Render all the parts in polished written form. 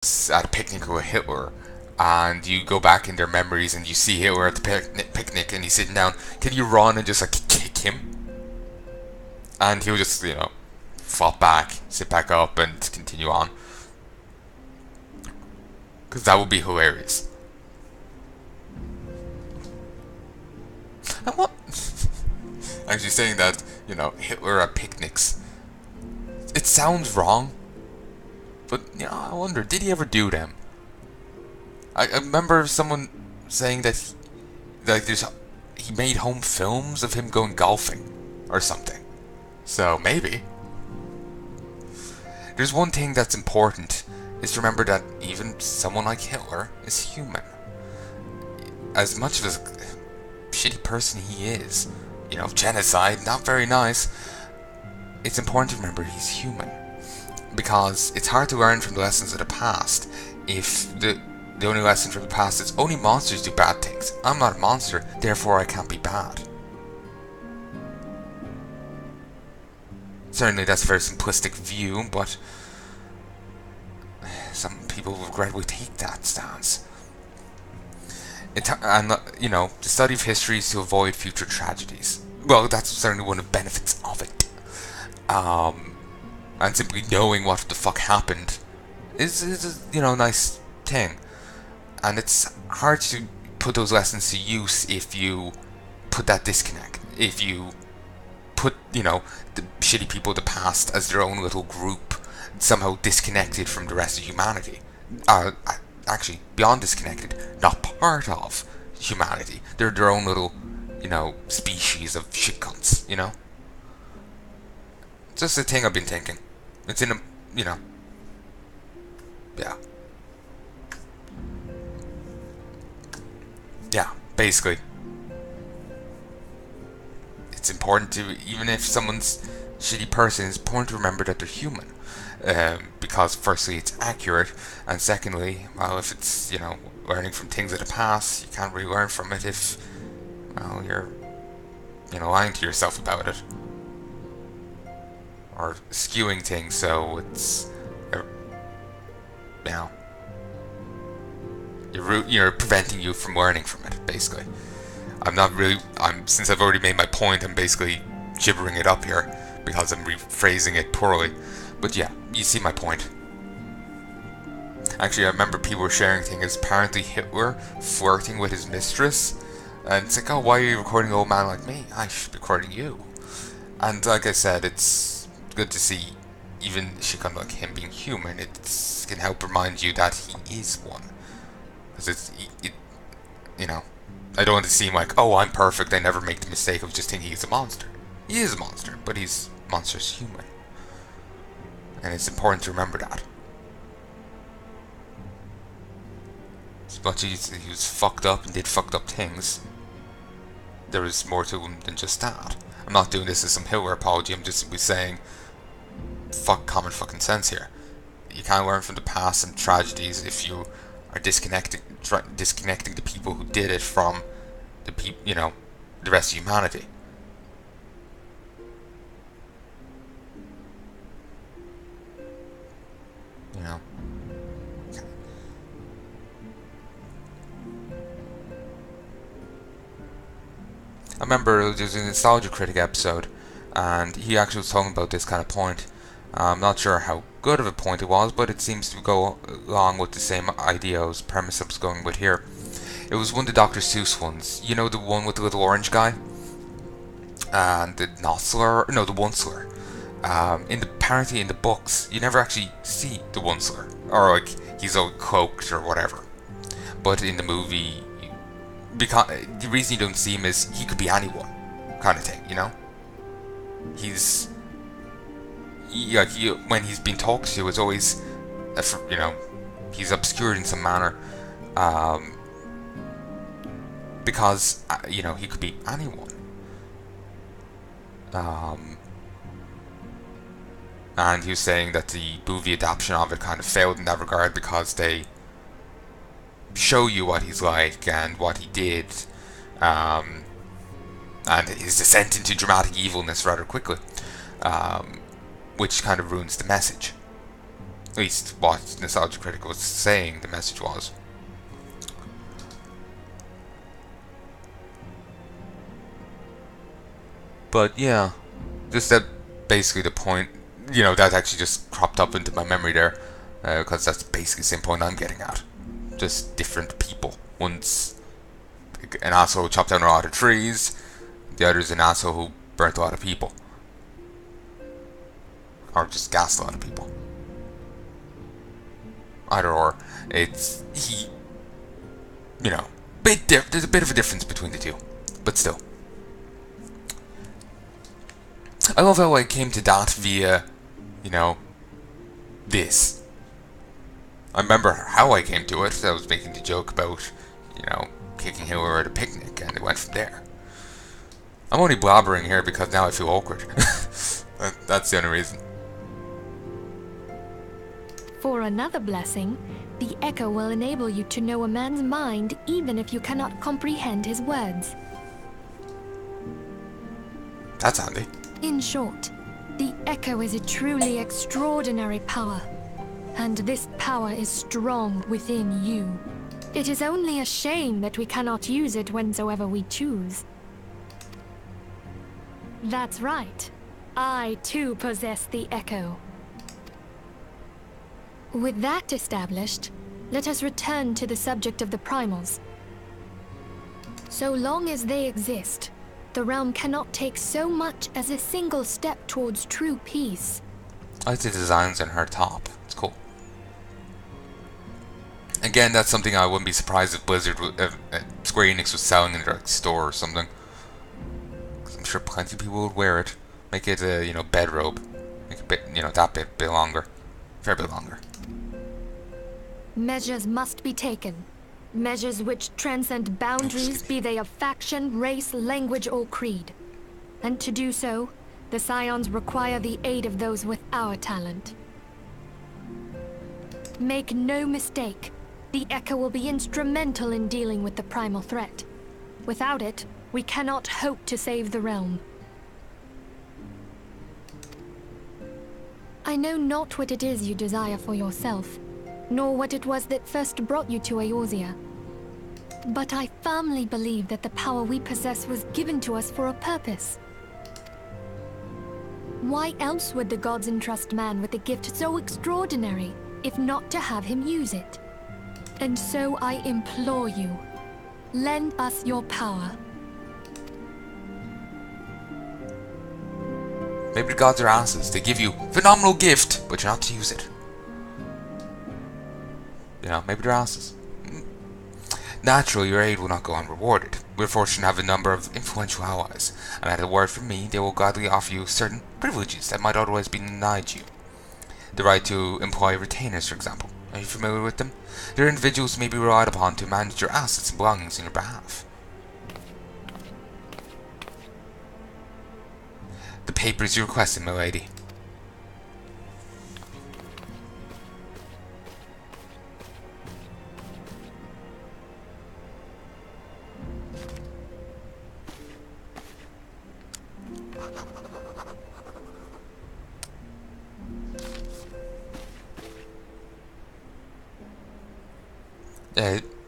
at a picnic with Hitler, and you go back in their memories and you see Hitler at the picnic and he's sitting down, can you run and just like kick him? And he'll just, flop back, sit back up, and continue on. Because that would be hilarious. And what? Actually, saying that, Hitler at picnics, it sounds wrong, but I wonder, did he ever do them? I remember someone saying that he made home films of him going golfing or something. So maybe. There's one thing that's important, is to remember that even someone like Hitler is human. As much of a shitty person he is, genocide, not very nice, it's important to remember he's human. Because it's hard to learn from the lessons of the past if the only lesson from the past is only monsters do bad things. I'm not a monster, therefore I can't be bad. Certainly that's a very simplistic view, but some people regrettably take that stance. The study of history is to avoid future tragedies. Well, that's certainly one of the benefits of it. And simply knowing what the fuck happened is a nice thing. And it's hard to put those lessons to use if you put that disconnect. If you put, the shitty people of the past as their own little group, somehow disconnected from the rest of humanity. Actually, beyond disconnected, not part of humanity. They're their own little, species of shitcunts, Just a thing I've been thinking. It's in a, yeah. Yeah, basically. It's important to, even if someone's a shitty person, it's important to remember that they're human. Because firstly, it's accurate, and secondly, well, if it's, learning from things of the past, you can't really learn from it if, well, you're, lying to yourself about it. Or skewing things, so it's, you're preventing you from learning from it, basically. Since I've already made my point, I'm basically gibbering it up here, because I'm rephrasing it poorly. But yeah, you see my point. Actually, I remember people were sharing things, apparently Hitler flirting with his mistress, and it's like, oh, why are you recording an old man like me? I should be recording you. And like I said, it's good to see even shit kind of like him being human. It can help remind you that he is one. Because I don't want to seem like, oh, I'm perfect, I never make the mistake of just thinking he's a monster. He is a monster, but he's monstrous human. And it's important to remember that. As much as he was fucked up and did fucked up things, there is more to him than just that. I'm not doing this as some Hitler apology, I'm just simply saying, fuck common fucking sense here. You can't learn from the past and tragedies if you are disconnecting the people who did it from the rest of humanity. I remember there was a Nostalgia Critic episode, and he actually was talking about this kind of point. I'm not sure how good of a point it was, but it seems to go along with the same ideas, premise I was going with here. It was one of the Dr. Seuss ones. You know, the one with the little orange guy? And the Onceler. Apparently in the books, you never actually see the Onceler. Or, like, he's all cloaked or whatever. But in the movie, because the reason you don't see him is he could be anyone, kind of thing, when he's being talked to, it's always, he's obscured in some manner, because he could be anyone, and he was saying that the movie adaptation of it kind of failed in that regard because they show you what he's like and what he did, and his descent into dramatic evilness rather quickly, which kind of ruins the message. At least what Nostalgia Critic was saying the message was. But yeah, just that basically the point, that actually just cropped up into my memory there, because that's basically the same point I'm getting at. Just different people. One's an asshole who chopped down a lot of trees, the other's an asshole who burnt a lot of people. Or just gassed a lot of people. Either or, it's, there's a bit of a difference between the two, but still. I love how I came to that via, this. I remember how I came to it. I was making the joke about, kicking Heya at a picnic, and it went from there. I'm only blabbering here because now I feel awkward. That's the only reason. For another blessing, the echo will enable you to know a man's mind even if you cannot comprehend his words. That's handy. In short, the echo is a truly extraordinary power, and this power is strong within you. It is only a shame that we cannot use it whensoever we choose. That's right. I too possess the echo. With that established, let us return to the subject of the primals. So long as they exist, the realm cannot take so much as a single step towards true peace. I like the designs on her top. It's cool. Again, that's something I wouldn't be surprised if Square Enix was selling in their store or something. 'Cause I'm sure plenty of people would wear it. Make it a, bedrobe. Make it that bit longer. A fair bit longer. Measures must be taken. Measures which transcend boundaries, be they of faction, race, language, or creed. And to do so, the Scions require the aid of those with our talent. Make no mistake, the Echo will be instrumental in dealing with the primal threat. Without it, we cannot hope to save the realm. I know not what it is you desire for yourself, nor what it was that first brought you to Eorzea. But I firmly believe that the power we possess was given to us for a purpose. Why else would the gods entrust man with a gift so extraordinary, if not to have him use it? And so I implore you, lend us your power. Maybe the gods are asses. They give you phenomenal gift, but you're not to use it. Maybe they're asses. Naturally, your aid will not go unrewarded. We're fortunate to have a number of influential allies, and at a word from me, they will gladly offer you certain privileges that might otherwise be denied you. The right to employ retainers, for example. Are you familiar with them? They're individuals who may be relied upon to manage your assets and belongings on your behalf. The papers you requested, my lady.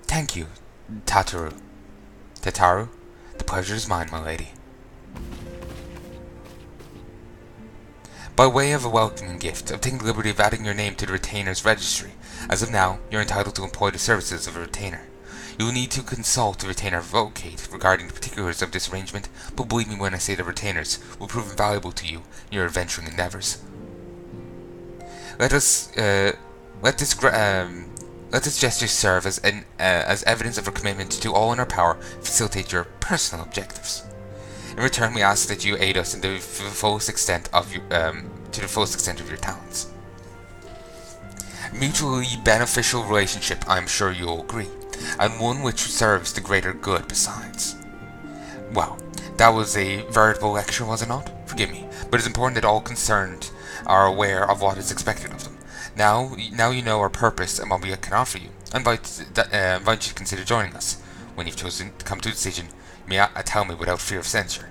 Thank you, Tataru. Tataru, the pleasure is mine, my lady. By way of a welcoming gift, I've taken the liberty of adding your name to the retainer's registry. As of now, you're entitled to employ the services of a retainer. You will need to consult the retainer Miqo'te regarding the particulars of this arrangement, but believe me when I say the retainers will prove invaluable to you in your adventuring endeavors. Let this gesture serve as evidence of our commitment to do all in our power to facilitate your personal objectives. In return, we ask that you aid us in the fullest extent of your talents. A mutually beneficial relationship, I am sure you'll agree, and one which serves the greater good besides. Well, that was a veritable lecture, was it not? Forgive me, but it's important that all concerned are aware of what is expected of them. Now you know our purpose and what we can offer you. I invite you to consider joining us. When you've chosen to come to a decision, you may tell me without fear of censure.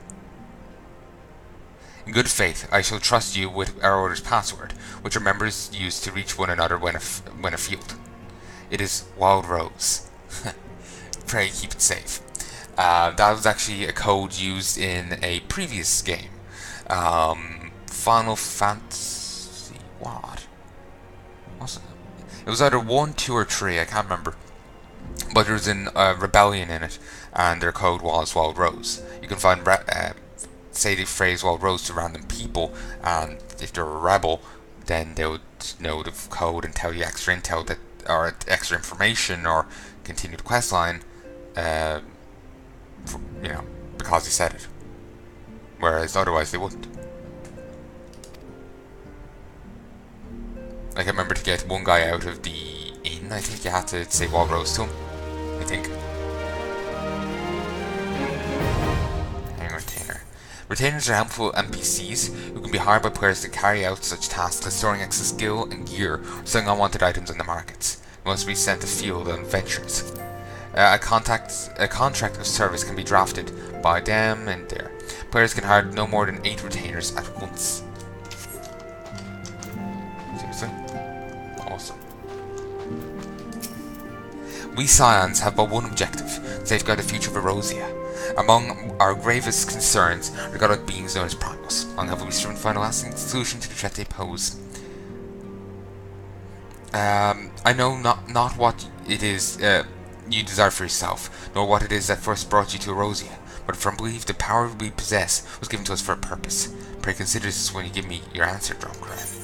In good faith, I shall trust you with our order's password, which our members use to reach one another when afield. It is Wild Rose. Pray keep it safe. That was actually a code used in a previous game. Final Fantasy... what? Was it? It was either 1, 2, or 3, I can't remember. But there was a rebellion in it, and their code was Wild Rose. You can find say the phrase Wild Rose to random people, and if they're a rebel, then they would know the code and tell you extra intel that, or extra information, or continue the quest line, because he said it. Whereas otherwise they wouldn't. Like, I remember to get one guy out of the inn, I think you had to say Wild Rose to him. I think. Retainer. Retainers are helpful NPCs who can be hired by players to carry out such tasks as storing extra skill and gear or selling unwanted items on the markets. They must be sent afield on adventures. A contract of service can be drafted by them and there. Players can hire no more than 8 retainers at once. Seriously? Awesome. We Scions have but one objective: safeguard the future of Erosia. Among our gravest concerns are godlike beings known as primals. Long have we striven to find a lasting solution to the threat they pose. I know not what it is you desire for yourself, nor what it is that first brought you to Erosia, but from belief the power we possess was given to us for a purpose. Pray consider this when you give me your answer, Kuren.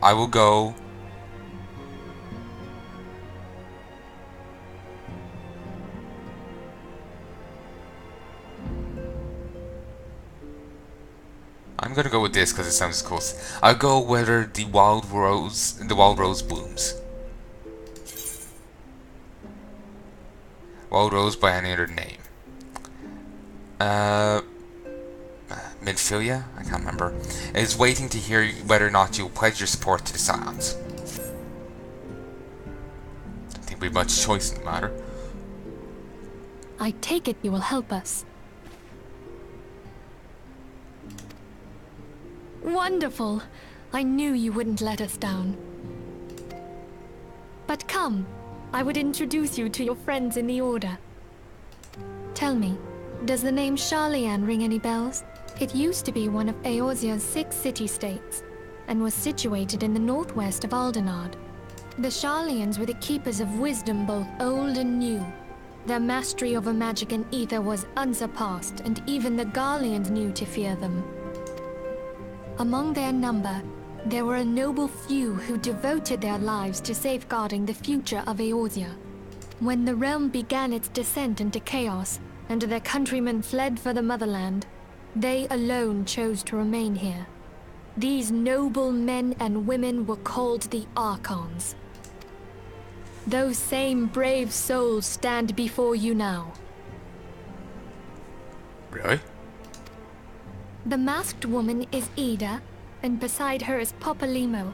I will go. I'm gonna go with this because it sounds cool. I'll go whether the wild rose blooms. Wild rose by any other name. Minfilia? I can't remember. Is waiting to hear whether or not you'll pledge your support to the Scions. Don't think we have much choice in the matter. I take it you will help us. Wonderful! I knew you wouldn't let us down. But come, I would introduce you to your friends in the Order. Tell me, does the name Sharlayan ring any bells? It used to be one of Eorzea's 6 city-states, and was situated in the northwest of Ul'dah. The Sharlayans were the keepers of wisdom both old and new. Their mastery over magic and ether was unsurpassed, and even the Garleans knew to fear them. Among their number, there were a noble few who devoted their lives to safeguarding the future of Eorzea. When the realm began its descent into chaos, and their countrymen fled for the motherland, they alone chose to remain here. These noble men and women were called the Archons. Those same brave souls stand before you now. Really? The masked woman is Ida, and beside her is Popalimo.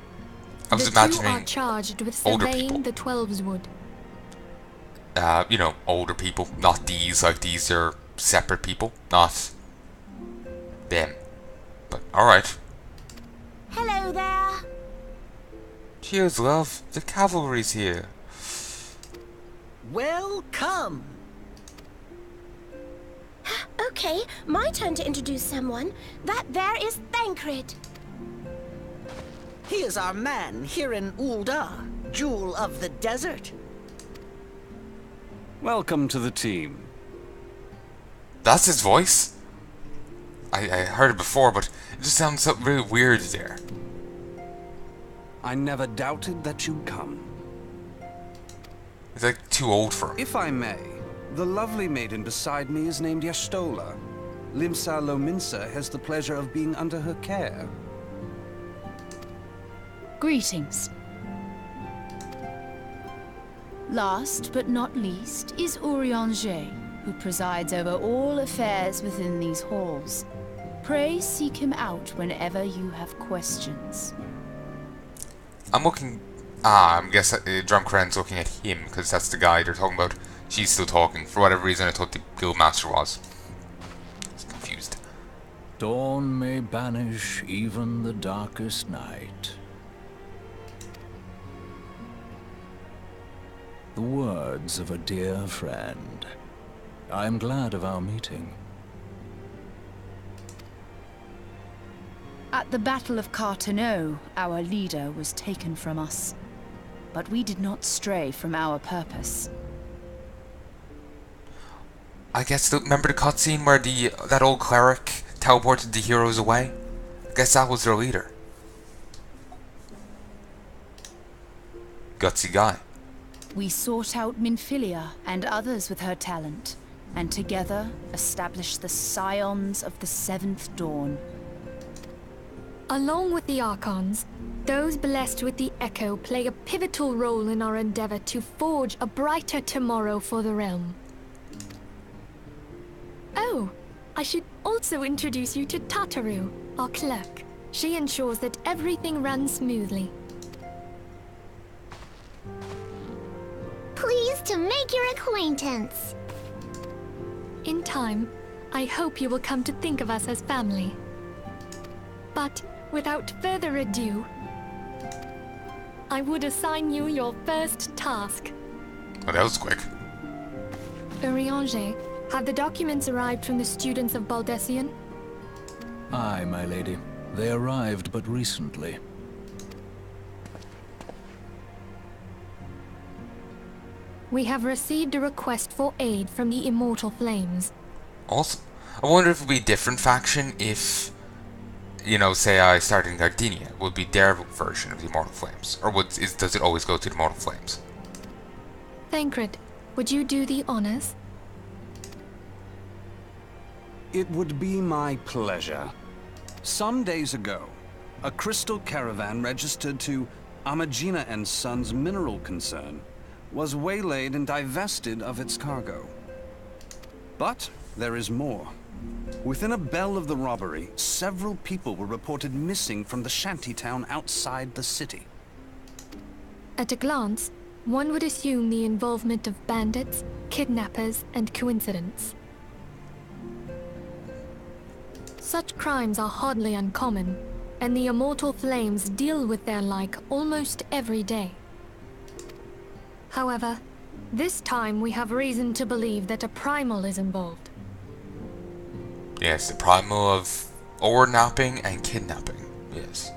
I was the imagining two are charged with older people. surveying the Twelveswood. Older people. Not these, like these are separate people, not them. But alright. Hello there. Cheers, love. The cavalry's here. Welcome. Okay, my turn to introduce someone. That there is Thancred. He is our man here in Ul'dah, Jewel of the Desert. Welcome to the team. That's his voice? I heard it before, but it just sounds so really weird there. I never doubted that you'd come. He's like too old for him. If I may, the lovely maiden beside me is named Y'shtola. Limsa Lominsa has the pleasure of being under her care. Greetings. Last but not least is Urianger, who presides over all affairs within these halls. Pray seek him out whenever you have questions. I'm looking Ah, I guess Drumcren's looking at him, because that's the guy they're talking about. She's still talking. For whatever reason, I thought the Guildmaster was. I was confused. Dawn may banish even the darkest night. The words of a dear friend. I am glad of our meeting. At the Battle of Carteneau, our leader was taken from us. But we did not stray from our purpose. I guess, remember the cutscene where that old cleric teleported the heroes away? I guess that was their leader. Gutsy guy. We sought out Minfilia and others with her talent, and together established the Scions of the Seventh Dawn. Along with the Archons, those blessed with the Echo play a pivotal role in our endeavor to forge a brighter tomorrow for the realm. Oh, I should also introduce you to Tataru, our clerk. She ensures that everything runs smoothly. Pleased to make your acquaintance. In time, I hope you will come to think of us as family. But without further ado, I would assign you your first task. Oh, that was quick. Urianger, have the documents arrived from the students of Baldessian? Aye, my lady. They arrived but recently. We have received a request for aid from the Immortal Flames. Awesome. I wonder if it would be a different faction if, you know, say I started in Gardenia, would be their version of the Immortal Flames? Or does it always go to the Immortal Flames? Thancred, would you do the honors? It would be my pleasure. Some days ago, a crystal caravan registered to Amagina and Sons mineral concern was waylaid and divested of its cargo. But there is more. Within a bell of the robbery, several people were reported missing from the shantytown outside the city. At a glance, one would assume the involvement of bandits, kidnappers, and coincidence. Such crimes are hardly uncommon, and the Immortal Flames deal with their like almost every day. However, this time we have reason to believe that a primal is involved. Yes, the primal of napping and kidnapping. Yes.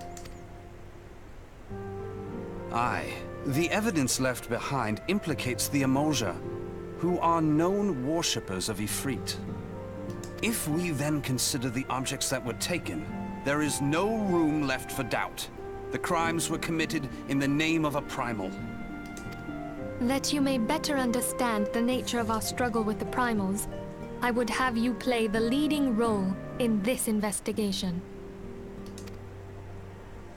Aye. The evidence left behind implicates the Emolja, who are known worshippers of Ifrit. If we then consider the objects that were taken, there is no room left for doubt. The crimes were committed in the name of a primal. That you may better understand the nature of our struggle with the primals, I would have you play the leading role in this investigation.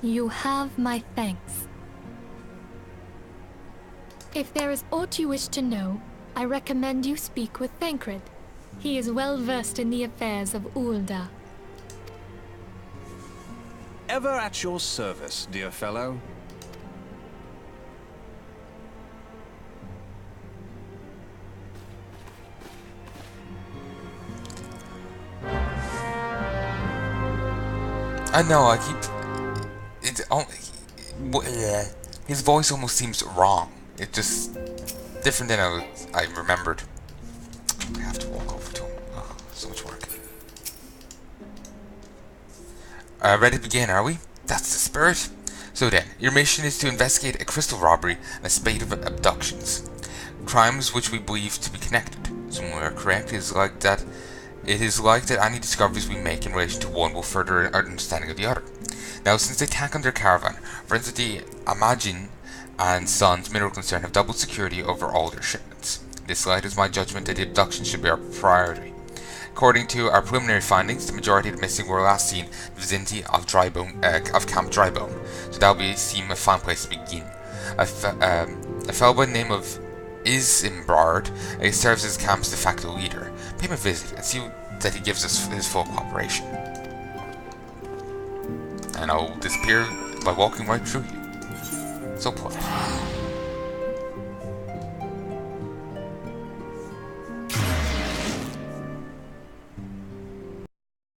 You have my thanks. If there is aught you wish to know, I recommend you speak with Thancred. He is well versed in the affairs of Ul'dah. Ever at your service, dear fellow. I know, his voice almost seems wrong. It's just different than I remembered. I have to walk over to him. Oh, so much work. Ready to begin, are we? That's the spirit. So then, your mission is to investigate a crystal robbery and a spate of abductions. Crimes which we believe to be connected. So when we are correct, it is like that any discoveries we make in relation to one will further our understanding of the other. Now, since they attack on their caravan, friends of the Amagin and Sons mineral concern have double security over all their shipments. In this light is my judgment that the abduction should be our priority. According to our preliminary findings, the majority of the missing were last seen in the vicinity of Camp Drybone, so that will seem a fine place to begin. A fellow by the name of Isimbrard serves as the camp's de facto leader. Pay him a visit and see that he gives us his full cooperation. And I'll disappear by walking right through you. So put.